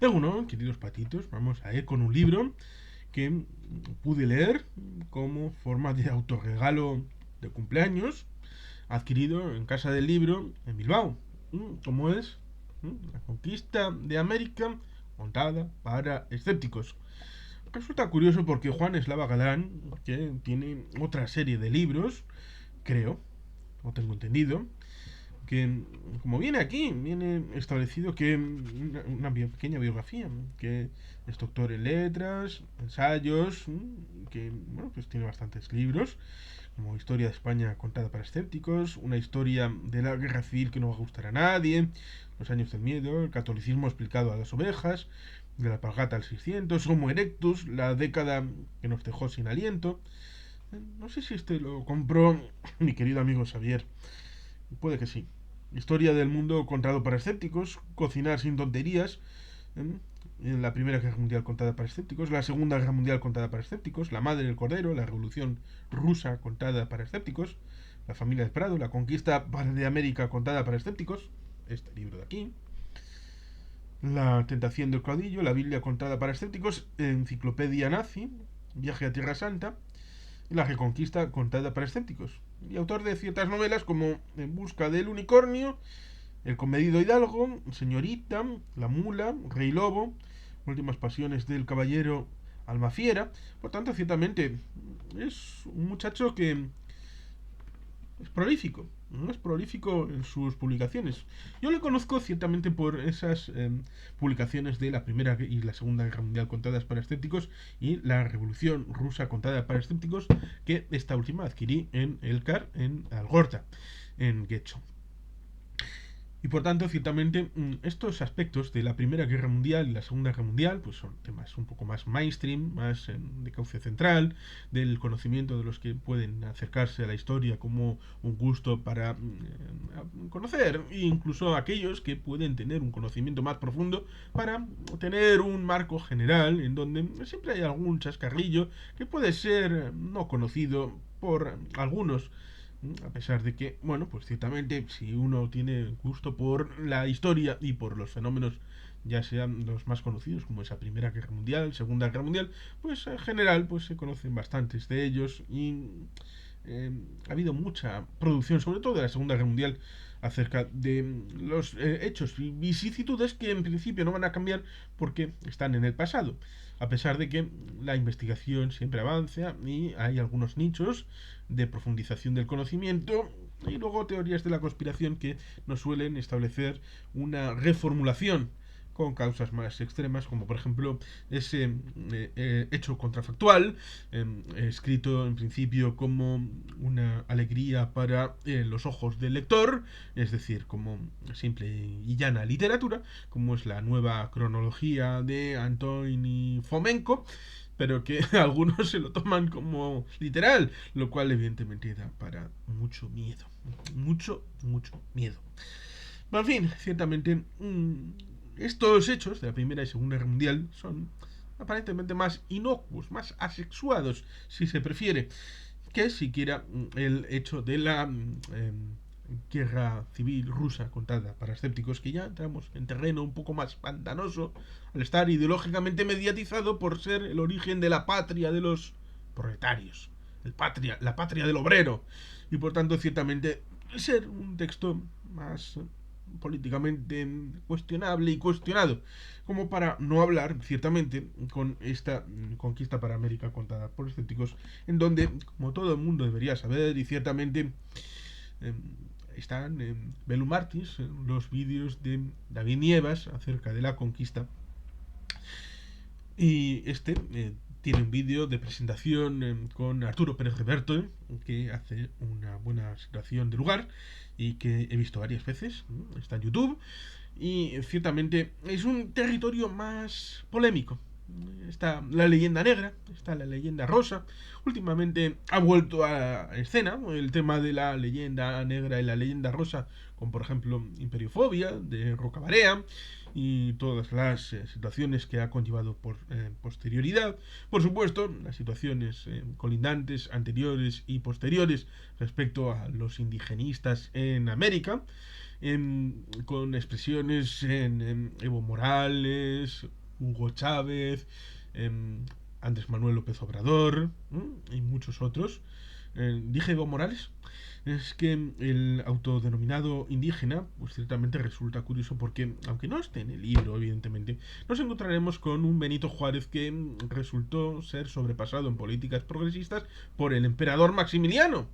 Bueno, queridos patitos, vamos a ir con un libro que pude leer como forma de autorregalo de cumpleaños, adquirido en Casa del Libro en Bilbao, como es La conquista de América contada para escépticos. Resulta curioso porque Juan Eslava Galán, que tiene otra serie de libros, creo, no tengo entendido, que como viene aquí, viene establecido que una pequeña biografía, que es doctor en letras, ensayos, que bueno, pues tiene bastantes libros, como Historia de España contada para escépticos, una historia de la guerra civil que no va a gustar a nadie, los años del miedo, el catolicismo explicado a las ovejas, de la Palgata al 600, Homo erectus, la década que nos dejó sin aliento. No sé si este lo compró mi querido amigo Xavier. Puede que sí. Historia del mundo contado para escépticos, cocinar sin tonterías, ¿eh? En la Primera Guerra Mundial contada para escépticos, la Segunda Guerra Mundial contada para escépticos, la Madre del Cordero, la Revolución Rusa contada para escépticos, la Familia del Prado, la Conquista de América contada para escépticos, este libro de aquí, la Tentación del Caudillo, la Biblia contada para escépticos, Enciclopedia Nazi, Viaje a Tierra Santa, la Reconquista contada para escépticos. Y autor de ciertas novelas como En busca del unicornio, El comedido Hidalgo, Señorita, La mula, Rey Lobo, Últimas pasiones del caballero Almafiera. Por tanto, ciertamente es un muchacho que es prolífico. No es prolífico en sus publicaciones. Yo le conozco ciertamente por esas publicaciones de la Primera y la Segunda Guerra Mundial contadas para escépticos y la Revolución Rusa contada para escépticos, que esta última adquirí en Elcar, en Algorta, en Guecho. Y por tanto, ciertamente, estos aspectos de la Primera Guerra Mundial y la Segunda Guerra Mundial, pues son temas un poco más mainstream, más de cauce central, del conocimiento de los que pueden acercarse a la historia como un gusto para conocer, e incluso aquellos que pueden tener un conocimiento más profundo para tener un marco general en donde siempre hay algún chascarrillo que puede ser no conocido por algunos, a pesar de que, bueno, pues ciertamente si uno tiene gusto por la historia y por los fenómenos, ya sean los más conocidos como esa Primera Guerra Mundial, Segunda Guerra Mundial, pues en general pues se conocen bastantes de ellos y ha habido mucha producción, sobre todo de la Segunda Guerra Mundial, acerca de los hechos y vicisitudes que en principio no van a cambiar porque están en el pasado, a pesar de que la investigación siempre avanza y hay algunos nichos de profundización del conocimiento y luego teorías de la conspiración que nos suelen establecer una reformulación con causas más extremas, como por ejemplo ese hecho contrafactual, escrito en principio como una alegría para los ojos del lector, es decir, como simple y llana literatura, como es la nueva cronología de Antoni Fomenko, pero que algunos se lo toman como literal, lo cual evidentemente da para mucho miedo, mucho miedo. Pero, en fin, ciertamente estos hechos de la Primera y Segunda Guerra Mundial son aparentemente más inocuos, más asexuados, si se prefiere, que siquiera el hecho de la guerra civil rusa contada para escépticos, que ya entramos en terreno un poco más pantanoso al estar ideológicamente mediatizado por ser el origen de la patria de los proletarios, la patria del obrero, y por tanto ciertamente ser un texto más políticamente cuestionable y cuestionado, como para no hablar ciertamente con esta conquista para América contada por escépticos, en donde, como todo el mundo debería saber, y ciertamente eh, están en Bellum Artis, los vídeos de David Nievas acerca de la conquista, y este tiene un vídeo de presentación con Arturo Pérez Reverte, que hace una buena situación del lugar y que he visto varias veces. Está en YouTube. Y ciertamente es un territorio más polémico. Está la leyenda negra, está la leyenda rosa. Últimamente ha vuelto a escena el tema de la leyenda negra y la leyenda rosa, con por ejemplo Imperiofobia de Rocabarea, y todas las situaciones que ha conllevado por posterioridad. Por supuesto, las situaciones colindantes, anteriores y posteriores respecto a los indigenistas en América, con expresiones en Evo Morales, Hugo Chávez, Andrés Manuel López Obrador y muchos otros. Dije Evo Morales. Es que el autodenominado indígena, pues ciertamente resulta curioso porque, aunque no esté en el libro, evidentemente, nos encontraremos con un Benito Juárez que resultó ser sobrepasado en políticas progresistas por el emperador Maximiliano,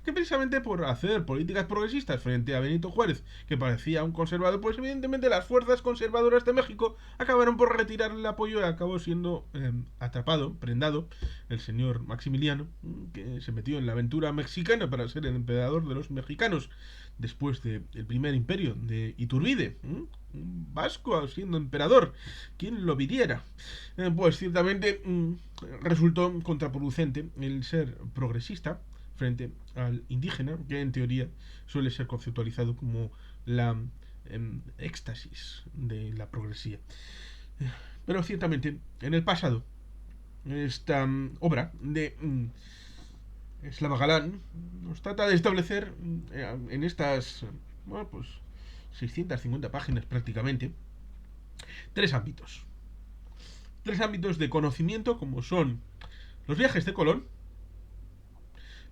que precisamente por hacer políticas progresistas frente a Benito Juárez, que parecía un conservador, pues evidentemente las fuerzas conservadoras de México acabaron por retirarle el apoyo y acabó siendo atrapado, prendado, el señor Maximiliano, que se metió en la aventura mexicana para ser el emperador de los mexicanos después del primer imperio de Iturbide, un vasco siendo emperador, ¿quién lo pidiera? Pues ciertamente resultó contraproducente el ser progresista frente al indígena, que en teoría suele ser conceptualizado como la éxtasis de la progresía. Pero ciertamente, en el pasado, esta obra de Slava Galán nos trata de establecer en estas, bueno, pues 650 páginas prácticamente, tres ámbitos. Tres ámbitos de conocimiento como son los viajes de Colón,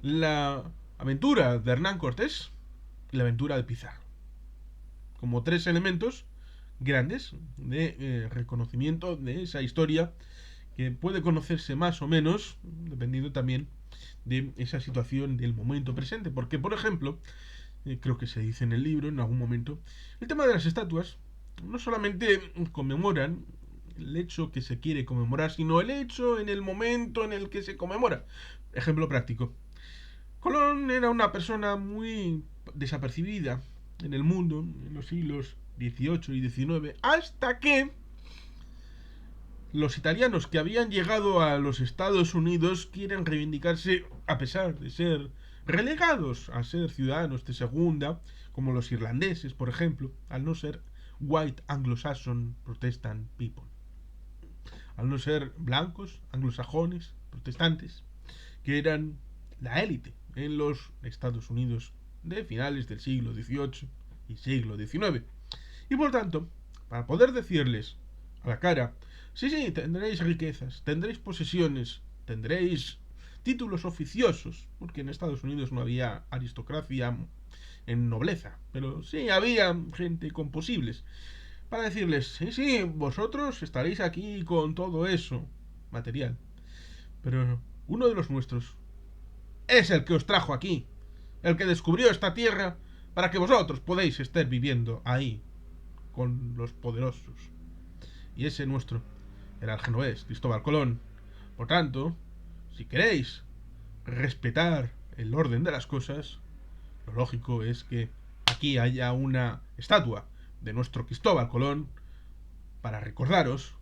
la aventura de Hernán Cortés y la aventura de Pizarro. Como tres elementos grandes de reconocimiento de esa historia que puede conocerse más o menos, dependiendo también de esa situación del momento presente. Porque, por ejemplo, creo que se dice en el libro en algún momento, el tema de las estatuas no solamente conmemoran el hecho que se quiere conmemorar, sino el hecho en el momento en el que se conmemora. Ejemplo práctico. Colón era una persona muy desapercibida en el mundo en los siglos XVIII y XIX, hasta que los italianos que habían llegado a los Estados Unidos quieren reivindicarse a pesar de ser relegados a ser ciudadanos de segunda, como los irlandeses, por ejemplo, al no ser white anglo-saxon protestant people, al no ser blancos, anglosajones, protestantes, que eran la élite en los Estados Unidos de finales del siglo XVIII y siglo XIX. Y por tanto, para poder decirles a la cara, sí, sí, tendréis riquezas, tendréis posesiones, tendréis títulos oficiosos, porque en Estados Unidos no había aristocracia en nobleza, pero sí había gente con posibles, para decirles, sí, sí, vosotros estaréis aquí con todo eso material, pero uno de los nuestros es el que os trajo aquí, el que descubrió esta tierra para que vosotros podáis estar viviendo ahí con los poderosos. Y ese nuestro era el genovés, Cristóbal Colón. Por tanto, si queréis respetar el orden de las cosas, lo lógico es que aquí haya una estatua de nuestro Cristóbal Colón para recordaros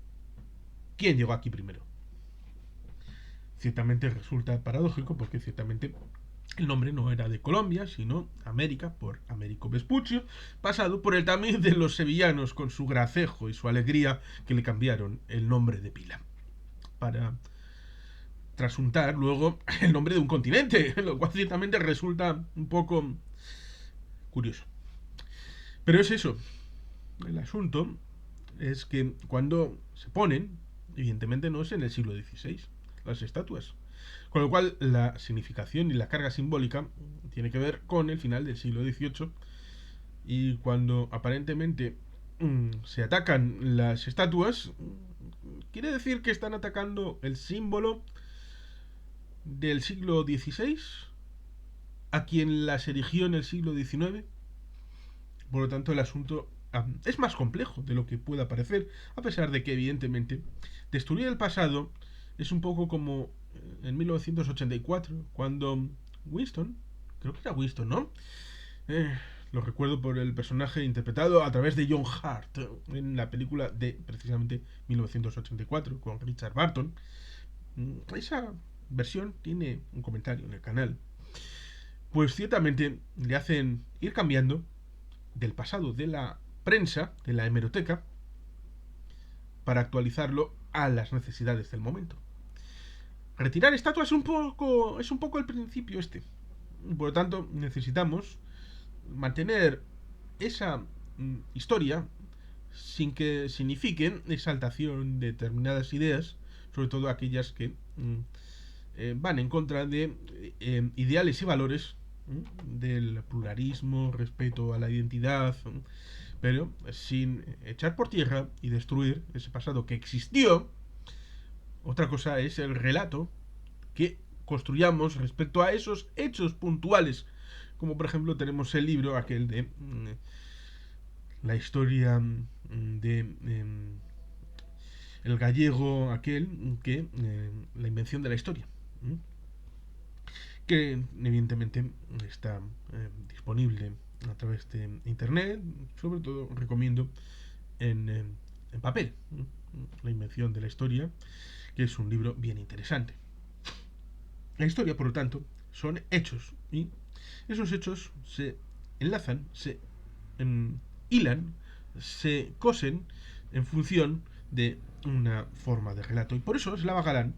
quién llegó aquí primero. Ciertamente resulta paradójico porque ciertamente el nombre no era de Colombia, sino América, por Américo Vespuccio, pasado por el tamiz de los sevillanos con su gracejo y su alegría que le cambiaron el nombre de pila, para trasuntar luego el nombre de un continente, lo cual ciertamente resulta un poco curioso. Pero es eso, el asunto es que cuando se ponen, evidentemente no es en el siglo XVI, las estatuas. Con lo cual, la significación y la carga simbólica tiene que ver con el final del siglo XVIII. Y cuando aparentemente se atacan las estatuas, quiere decir que están atacando el símbolo del siglo XVI a quien las erigió en el siglo XIX. Por lo tanto, el asunto es más complejo de lo que pueda parecer, a pesar de que, evidentemente, destruir el pasado es un poco como en 1984, cuando Winston, creo que era Winston, ¿no? Lo recuerdo por el personaje interpretado a través de John Hart en la película de precisamente 1984 con Richard Burton. Esa versión tiene un comentario en el canal. Pues ciertamente le hacen ir cambiando del pasado de la prensa, de la hemeroteca, para actualizarlo a las necesidades del momento. Retirar estatuas es un poco el principio este. Por lo tanto, necesitamos mantener esa historia sin que signifiquen exaltación de determinadas ideas, sobre todo aquellas que van en contra de ideales y valores del pluralismo, respeto a la identidad, pero sin echar por tierra y destruir ese pasado que existió. Otra cosa es el relato que construyamos respecto a esos hechos puntuales, como por ejemplo tenemos el libro aquel de la historia de el gallego aquel que la invención de la historia, que evidentemente está disponible a través de internet. Sobre todo recomiendo en papel, la invención de la historia, que es un libro bien interesante. La historia, por lo tanto, son hechos, y esos hechos se enlazan, se hilan, se cosen en función de una forma de relato. Y por eso Slava Galán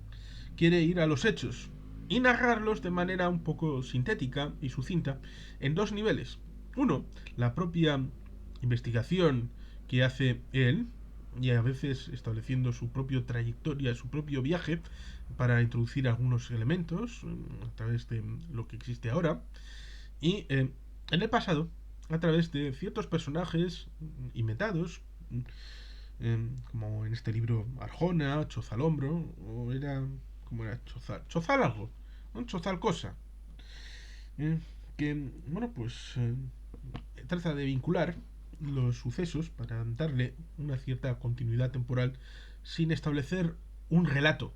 quiere ir a los hechos y narrarlos de manera un poco sintética y sucinta en dos niveles. Uno, la propia investigación que hace él, y a veces estableciendo su propia trayectoria, su propio viaje, para introducir algunos elementos a través de lo que existe ahora, y en el pasado, a través de ciertos personajes inventados, como en este libro Arjona, Chozalombro, o era, ¿cómo era? Chozal algo, ¿no? Chozal cosa, que, bueno, pues trata de vincular los sucesos para darle una cierta continuidad temporal sin establecer un relato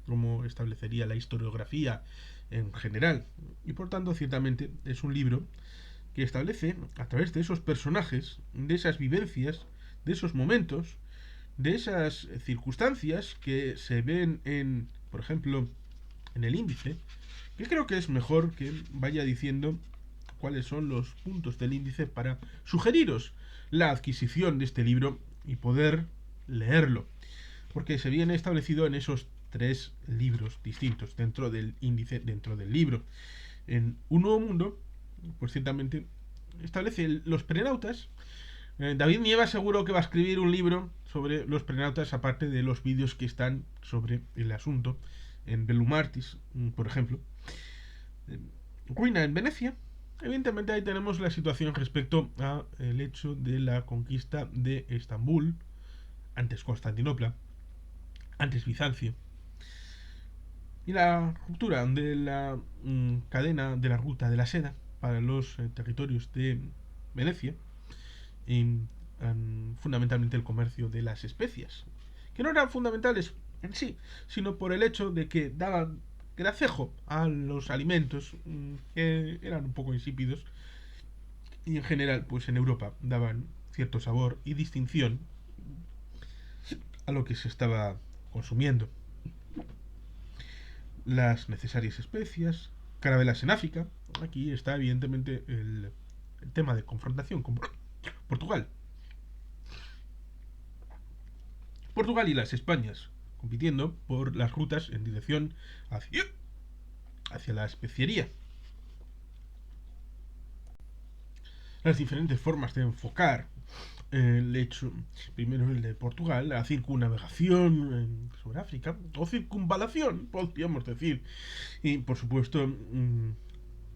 como establecería la historiografía en general. Y por tanto, ciertamente, es un libro que establece, a través de esos personajes, de esas vivencias, de esos momentos, de esas circunstancias que se ven en, por ejemplo, en el índice, que creo que es mejor que vaya diciendo cuáles son los puntos del índice para sugeriros la adquisición de este libro y poder leerlo, porque se viene establecido en esos 3 libros distintos dentro del índice, dentro del libro. En Un Nuevo Mundo, pues ciertamente establece los prenautas. David Nieva seguro que va a escribir un libro sobre los prenautas, aparte de los vídeos que están sobre el asunto en Bellum Artis, por ejemplo. Ruina en Venecia. Evidentemente ahí tenemos la situación respecto al hecho de la conquista de Estambul, antes Constantinopla, antes Bizancio, y la ruptura de la cadena de la ruta de la seda para los territorios de Venecia, y fundamentalmente el comercio de las especias, que no eran fundamentales en sí, sino por el hecho de que daban gracejo a los alimentos que eran un poco insípidos, y en general pues en Europa daban cierto sabor y distinción a lo que se estaba consumiendo. Las necesarias especias, carabelas en África. Aquí está evidentemente el tema de confrontación con Portugal. Portugal y las Españas compitiendo por las rutas en dirección hacia la especiería. Las diferentes formas de enfocar el hecho, primero el de Portugal, la circunnavegación sobre África, o circunvalación, podríamos decir, y por supuesto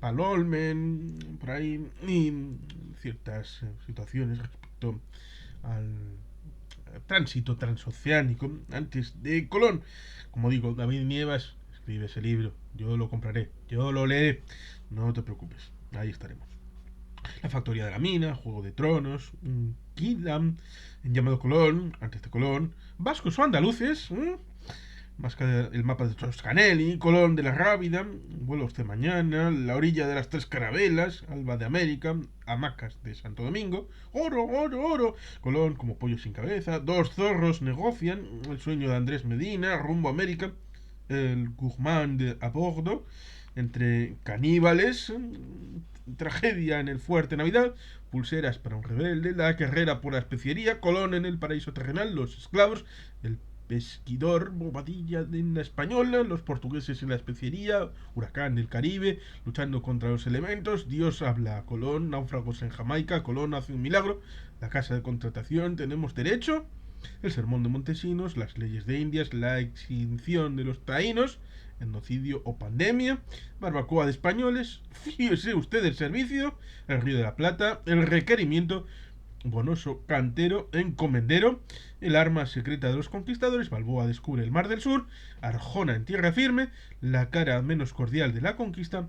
Palolmen, por ahí, y ciertas situaciones respecto al tránsito transoceánico antes de Colón. Como digo, David Nievas escribe ese libro, yo lo compraré, yo lo leeré, no te preocupes, ahí estaremos. La factoría de la mina, Juego de Tronos, Kingdom, llamado Colón, antes de Colón, vascos o andaluces, el mapa de Toscanelli, Colón de la Rábida, Vuelos de Mañana, La orilla de las 3 carabelas, Alba de América, Hamacas de Santo Domingo, Oro, oro, oro, Colón como pollo sin cabeza, Dos zorros negocian, El sueño de Andrés Medina, Rumbo a América, El Guzmán de a bordo, Entre caníbales, tragedia en el Fuerte Navidad, pulseras para un rebelde, la carrera por la especiería, Colón en el paraíso terrenal, los esclavos, el pesquidor, Bobadilla en la española, los portugueses en la especiería, huracán del Caribe, luchando contra los elementos, Dios habla a Colón, náufragos en Jamaica, Colón hace un milagro, la casa de contratación, tenemos derecho, el sermón de Montesinos, las leyes de Indias, la extinción de los taínos, genocidio o pandemia, barbacoa de españoles, fíjese usted el servicio, el Río de la Plata, el requerimiento, Bonoso cantero, encomendero, el arma secreta de los conquistadores, Balboa descubre el Mar del Sur, Arjona en tierra firme, la cara menos cordial de la conquista,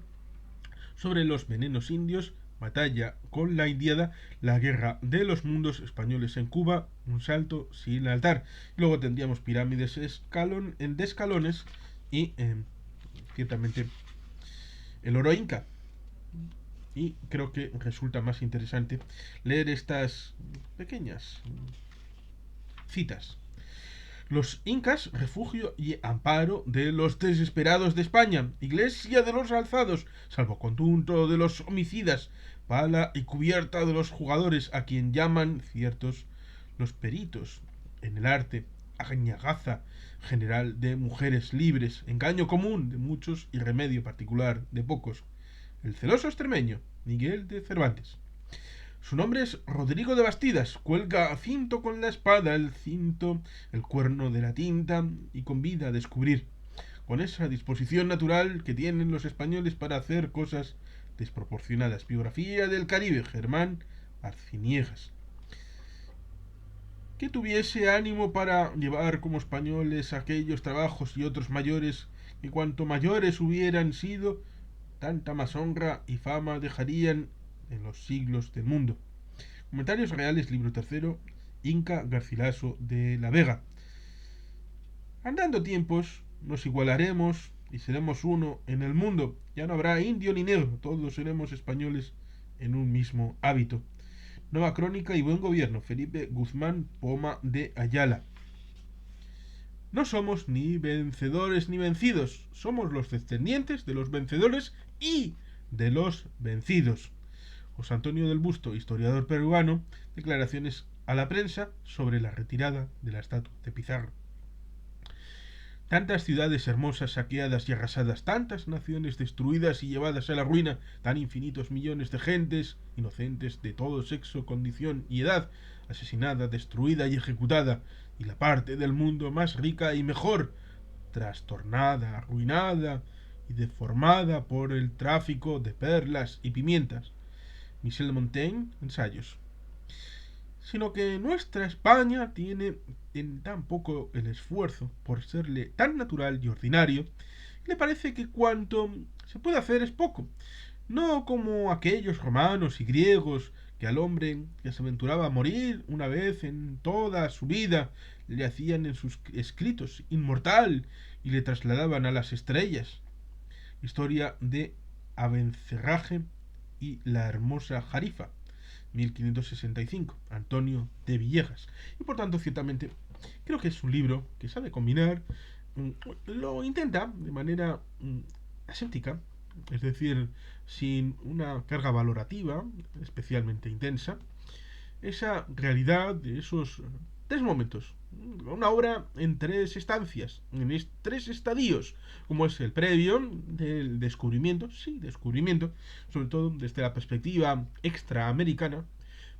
sobre los venenos indios, batalla con la indiada, la guerra de los mundos españoles en Cuba, un salto sin altar. Luego tendríamos pirámides de escalones y ciertamente el oro inca. Y creo que resulta más interesante leer estas pequeñas citas. Los incas, refugio y amparo de los desesperados de España, iglesia de los alzados, salvoconducto de los homicidas, pala y cubierta de los jugadores, a quien llaman ciertos los peritos en el arte, añagaza general de mujeres libres, engaño común de muchos y remedio particular de pocos, el celoso extremeño, Miguel de Cervantes. Su nombre es Rodrigo de Bastidas, cuelga cinto con la espada, el cinto, el cuerno de la tinta, y convida a descubrir, con esa disposición natural que tienen los españoles para hacer cosas desproporcionadas. Biografía del Caribe, Germán Arciniegas. Que tuviese ánimo para llevar como españoles aquellos trabajos y otros mayores, que cuanto mayores hubieran sido, tanta más honra y fama dejarían en los siglos del mundo. Comentarios reales, libro tercero, Inca Garcilaso de la Vega. Andando tiempos, nos igualaremos y seremos uno en el mundo. Ya no habrá indio ni negro, todos seremos españoles en un mismo hábito. Nueva crónica y buen gobierno, Felipe Guzmán Poma de Ayala. No somos ni vencedores ni vencidos, somos los descendientes de los vencedores y de los vencidos. José Antonio del Busto, historiador peruano, declaraciones a la prensa sobre la retirada de la estatua de Pizarro. Tantas ciudades hermosas saqueadas y arrasadas, tantas naciones destruidas y llevadas a la ruina, tan infinitos millones de gentes, inocentes de todo sexo, condición y edad, asesinada, destruida y ejecutada, y la parte del mundo más rica y mejor, trastornada, arruinada y deformada por el tráfico de perlas y pimientas. Michel Montaigne, ensayos. Sino que nuestra España tiene en tan poco el esfuerzo por serle tan natural y ordinario, le parece que cuanto se puede hacer es poco, no como aquellos romanos y griegos que al hombre que se aventuraba a morir una vez en toda su vida le hacían en sus escritos inmortal y le trasladaban a las estrellas. Historia de Abencerraje y la hermosa Jarifa, 1565, Antonio de Villegas. Y por tanto, ciertamente, creo que es un libro que sabe combinar, lo intenta de manera aséptica, es decir, sin una carga valorativa especialmente intensa, esa realidad de esos tres momentos. Una obra en tres estancias, en tres estadios, como es el previo del descubrimiento, sí, descubrimiento, sobre todo desde la perspectiva extraamericana,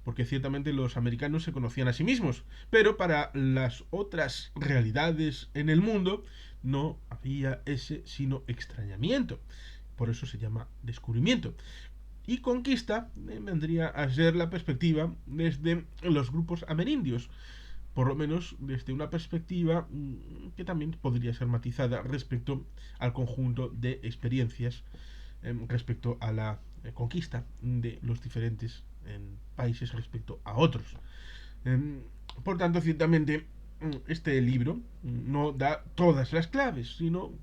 porque ciertamente los americanos se conocían a sí mismos, pero para las otras realidades en el mundo no había ese sino extrañamiento. Por eso se llama descubrimiento. Y conquista vendría a ser la perspectiva desde los grupos amerindios, por lo menos desde una perspectiva que también podría ser matizada respecto al conjunto de experiencias respecto a la conquista de los diferentes países respecto a otros. Por tanto, ciertamente, este libro no da todas las claves, sino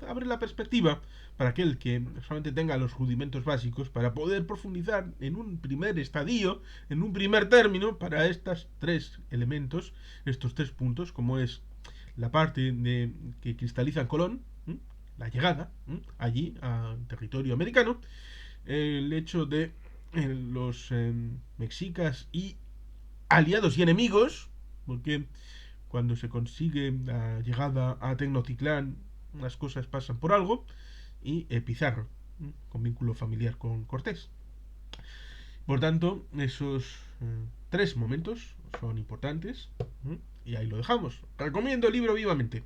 abre la perspectiva para aquel que solamente tenga los rudimentos básicos para poder profundizar en un primer estadio, en un primer término, para estos tres elementos, estos tres puntos, como es la parte que cristaliza en Colón, la llegada allí al territorio americano, el hecho de los mexicas y aliados y enemigos, porque cuando se consigue la llegada a Tenochtitlán, las cosas pasan por algo, y Pizarro, con vínculo familiar con Cortés. Por tanto, esos tres momentos son importantes, y ahí lo dejamos. Recomiendo el libro vivamente.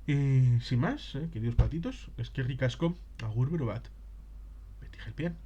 Y sin más, queridos patitos, es que ricasco, agur, bero bat. Beti jalpean.